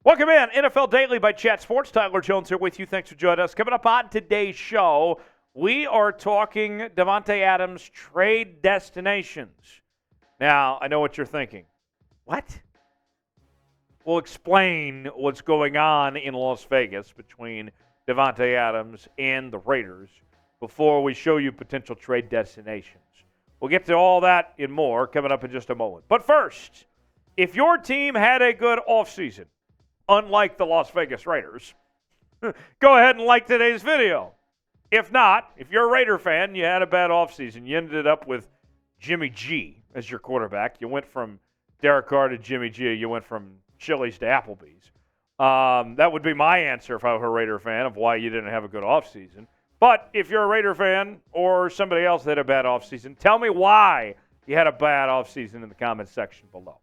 Welcome in, NFL Daily by Chat Sports. Tyler Jones here with you. Thanks for joining us. Coming up on today's show, we are talking Davante Adams trade destinations. Now, I know what you're thinking. What? We'll explain what's going on in Las Vegas between Davante Adams and the Raiders before we show you potential trade destinations. We'll get to all that and more coming up in just a moment. But first, if your team had a good offseason, unlike the Las Vegas Raiders, go ahead and like today's video. If not, if you're a Raider fan, you had a bad offseason. You ended up with Jimmy G as your quarterback. You went from Derek Carr to Jimmy G. You went from Chili's to Applebee's. That would be my answer if I were a Raider fan of why you didn't have a good offseason. But if you're a Raider fan or somebody else that had a bad offseason, tell me why you had a bad offseason in the comments section below.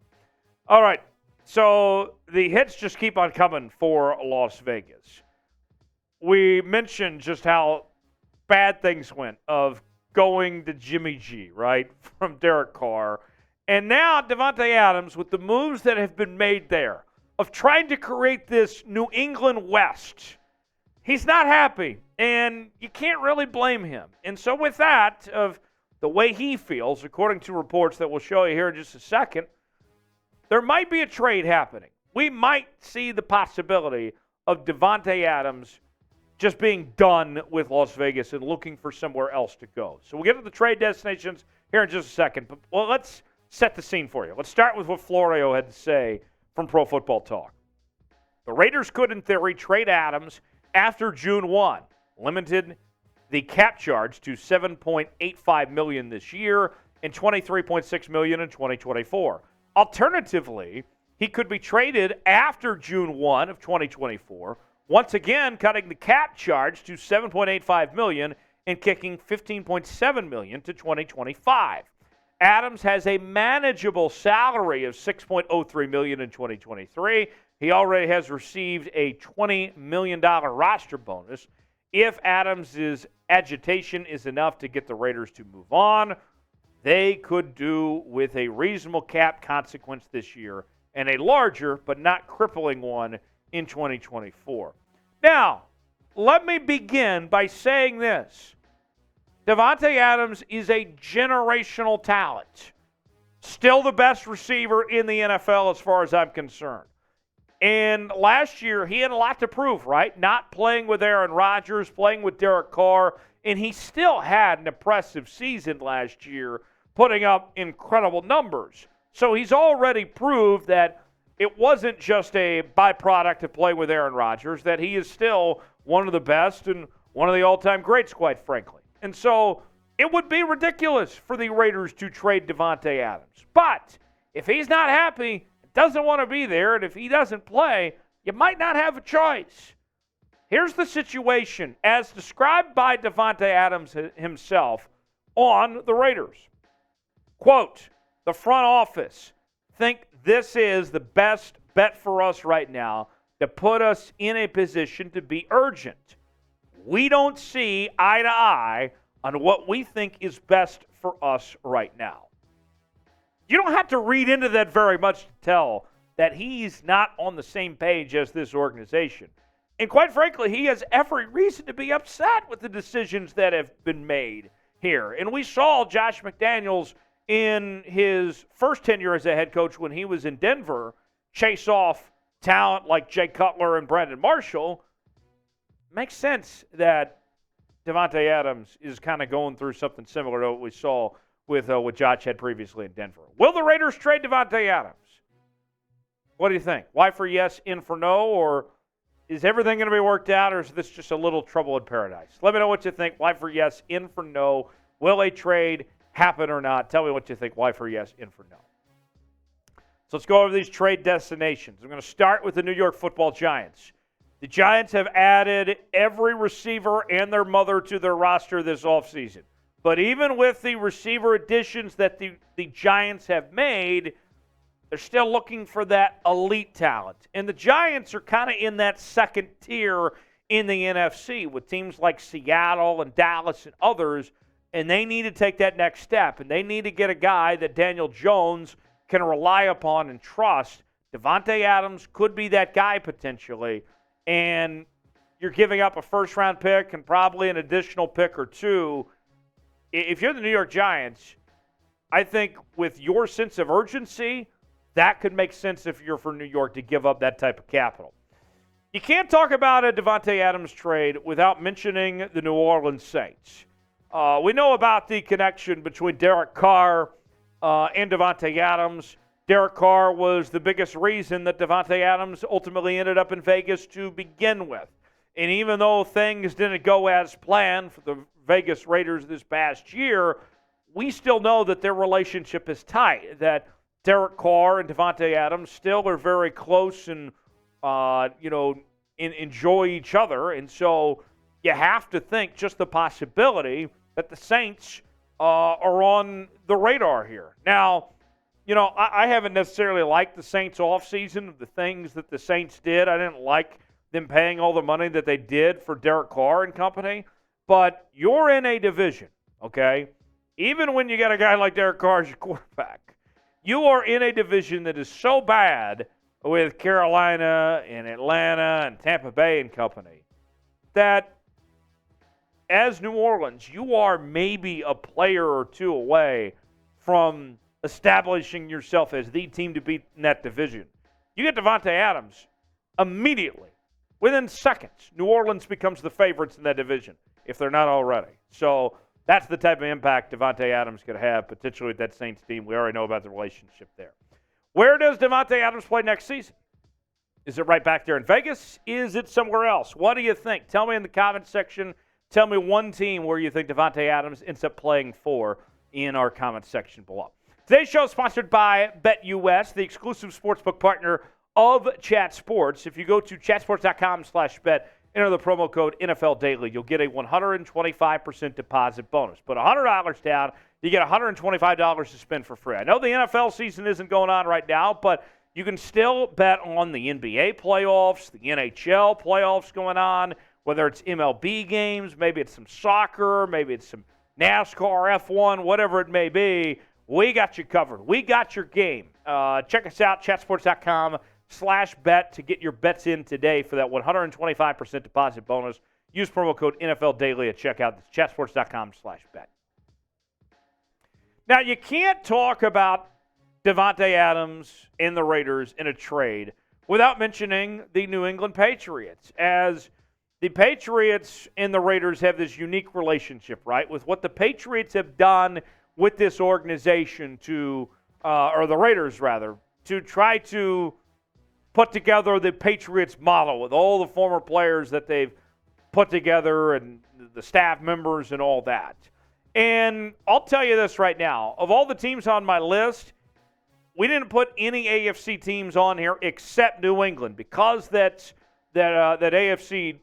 All right. So the hits just keep on coming for Las Vegas. We mentioned just how bad things went of going to Jimmy G, right, from Derek Carr. And now Davante Adams, with the moves that have been made there, of trying to create this New England West, he's not happy, and you can't really blame him. And so with that, of the way he feels, according to reports that we'll show you here in just a second, there might be a trade happening. We might see the possibility of Davante Adams just being done with Las Vegas and looking for somewhere else to go. So we'll get to the trade destinations here in just a second. But well, let's set the scene for you. Let's start with what Florio had to say from Pro Football Talk. The Raiders could, in theory, trade Adams after June 1, limited the cap charge to $7.85 million this year and $23.6 million in 2024. Alternatively, he could be traded after June 1 of 2024, once again cutting the cap charge to $7.85 million and kicking $15.7 million to 2025. Adams has a manageable salary of $6.03 million in 2023. He already has received a $20 million roster bonus. If Adams' agitation is enough to get the Raiders to move on, they could do with a reasonable cap consequence this year and a larger but not crippling one in 2024. Now, let me begin by saying this. Davante Adams is a generational talent. Still the best receiver in the NFL as far as I'm concerned. And last year, he had a lot to prove, right? Not playing with Aaron Rodgers, playing with Derek Carr, and he still had an impressive season last year, putting up incredible numbers. So he's already proved that it wasn't just a byproduct of playing with Aaron Rodgers, that he is still one of the best and one of the all-time greats, quite frankly. And so it would be ridiculous for the Raiders to trade Davante Adams. But if he's not happy, doesn't want to be there, and if he doesn't play, you might not have a choice. Here's the situation as described by Davante Adams himself on the Raiders. Quote, the front office think this is the best bet for us right now to put us in a position to be urgent. We don't see eye to eye on what we think is best for us right now. You don't have to read into that very much to tell that he's not on the same page as this organization. And quite frankly, he has every reason to be upset with the decisions that have been made here. And we saw Josh McDaniels in his first tenure as a head coach when he was in Denver chase off talent like Jay Cutler and Brandon Marshall. Makes sense that Davante Adams is kind of going through something similar to what we saw with what Josh had previously in Denver. Will the Raiders trade Davante Adams? What do you think? Y for yes, in for no, or is everything going to be worked out, or is this just a little trouble in paradise? Let me know what you think. Y for yes, in for no. Will a trade happen or not? Tell me what you think. Y for yes, in for no. So let's go over these trade destinations. I'm going to start with the New York Football Giants. The Giants have added every receiver and their mother to their roster this offseason. But even with the receiver additions that the Giants have made, they're still looking for that elite talent. And the Giants are kind of in that second tier in the NFC with teams like Seattle and Dallas and others, and they need to take that next step. And they need to get a guy that Daniel Jones can rely upon and trust Davante Adams could be that guy potentially, and you're giving up a first-round pick and probably an additional pick or two. If you're the New York Giants, I think with your sense of urgency, that could make sense if you're for New York to give up that type of capital. You can't talk about a Davante Adams trade without mentioning the New Orleans Saints. We know about the connection between Derek Carr and Davante Adams. Derek Carr was the biggest reason that Davante Adams ultimately ended up in Vegas to begin with. And even though things didn't go as planned for the Vegas Raiders this past year, we still know that their relationship is tight, that Derek Carr and Davante Adams still are very close and, enjoy each other. And so you have to think just the possibility that the Saints are on the radar here. Now, I haven't necessarily liked the Saints offseason, the things that the Saints did. I didn't like them paying all the money that they did for Derek Carr and company. But you're in a division, okay? Even when you got a guy like Derek Carr as your quarterback, you are in a division that is so bad with Carolina and Atlanta and Tampa Bay and company that as New Orleans, you are maybe a player or two away from establishing yourself as the team to beat in that division. You get Davante Adams immediately. Within seconds, New Orleans becomes the favorites in that division, if they're not already. So that's the type of impact Davante Adams could have potentially with that Saints team. We already know about the relationship there. Where does Davante Adams play next season? Is it right back there in Vegas? Is it somewhere else? What do you think? Tell me in the comment section. Tell me one team where you think Davante Adams ends up playing for in our comment section below. Today's show is sponsored by BetUS, the exclusive sportsbook partner of Chat Sports. If you go to chatsports.com/bet, enter the promo code NFL Daily, you'll get a 125% deposit bonus. Put $100 down, you get $125 to spend for free. I know the NFL season isn't going on right now, but you can still bet on the NBA playoffs, the NHL playoffs going on, whether it's MLB games, maybe it's some soccer, maybe it's some NASCAR, F1, whatever it may be. We got you covered. We got your game. Check us out, chatsports.com/bet to get your bets in today for that 125% deposit bonus. Use promo code NFL Daily at checkout. That's chatsports.com/bet. Now, you can't talk about Davante Adams and the Raiders in a trade without mentioning the New England Patriots, as the Patriots and the Raiders have this unique relationship, right, with what the Patriots have done with this organization or the Raiders rather, to try to put together the Patriots model with all the former players that they've put together and the staff members and all that. And I'll tell you this right now. Of all the teams on my list, we didn't put any AFC teams on here except New England because that AFC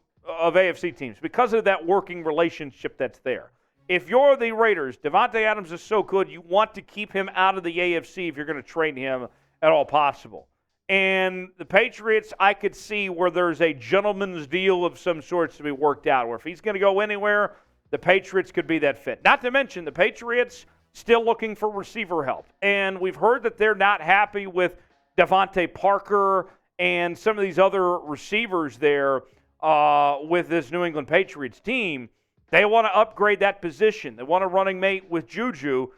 teams, because of that working relationship that's there. If you're the Raiders, Davante Adams is so good, you want to keep him out of the AFC if you're going to trade him at all possible. And the Patriots, I could see where there's a gentleman's deal of some sorts to be worked out, where if he's going to go anywhere, the Patriots could be that fit. Not to mention the Patriots still looking for receiver help. And we've heard that they're not happy with Devontae Parker and some of these other receivers there with this New England Patriots team. They want to upgrade that position. They want a running mate with Juju.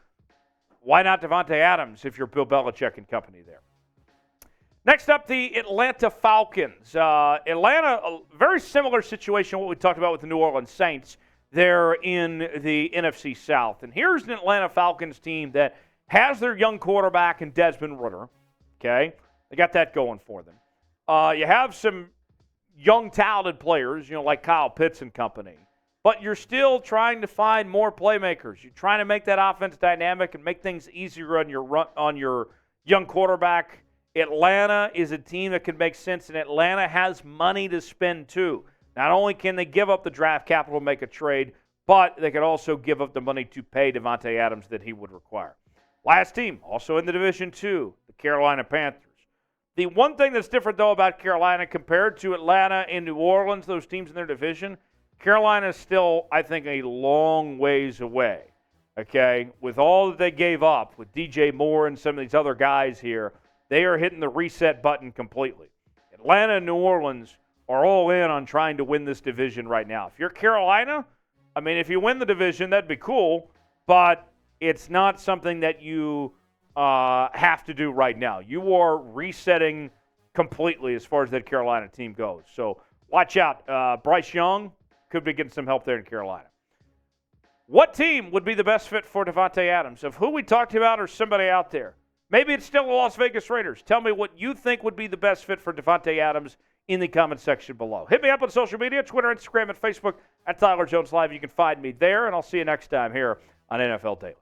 Why not Davante Adams if you're Bill Belichick and company there? Next up, the Atlanta Falcons. Atlanta, a very similar situation to what we talked about with the New Orleans Saints. They're in the NFC South. And here's an Atlanta Falcons team that has their young quarterback in Desmond Ridder. Okay? They got that going for them. You have some young, talented players, like Kyle Pitts and company. But you're still trying to find more playmakers. You're trying to make that offense dynamic and make things easier on your young quarterback. Atlanta is a team that can make sense, and Atlanta has money to spend too. Not only can they give up the draft capital to make a trade, but they could also give up the money to pay Davante Adams that he would require. Last team, also in the Division II, the Carolina Panthers. The one thing that's different, though, about Carolina compared to Atlanta and New Orleans, those teams in their division, Carolina is still, I think, a long ways away, okay? With all that they gave up, with DJ Moore and some of these other guys here, they are hitting the reset button completely. Atlanta and New Orleans are all in on trying to win this division right now. If you're Carolina, I mean, if you win the division, that'd be cool, but it's not something that you have to do right now. You are resetting completely as far as that Carolina team goes. So watch out. Bryce Young could be getting some help there in Carolina. What team would be the best fit for Davante Adams? Of who we talked about or somebody out there? Maybe it's still the Las Vegas Raiders. Tell me what you think would be the best fit for Davante Adams in the comment section below. Hit me up on social media, Twitter, Instagram, and Facebook at Tyler Jones Live. You can find me there, and I'll see you next time here on NFL Daily.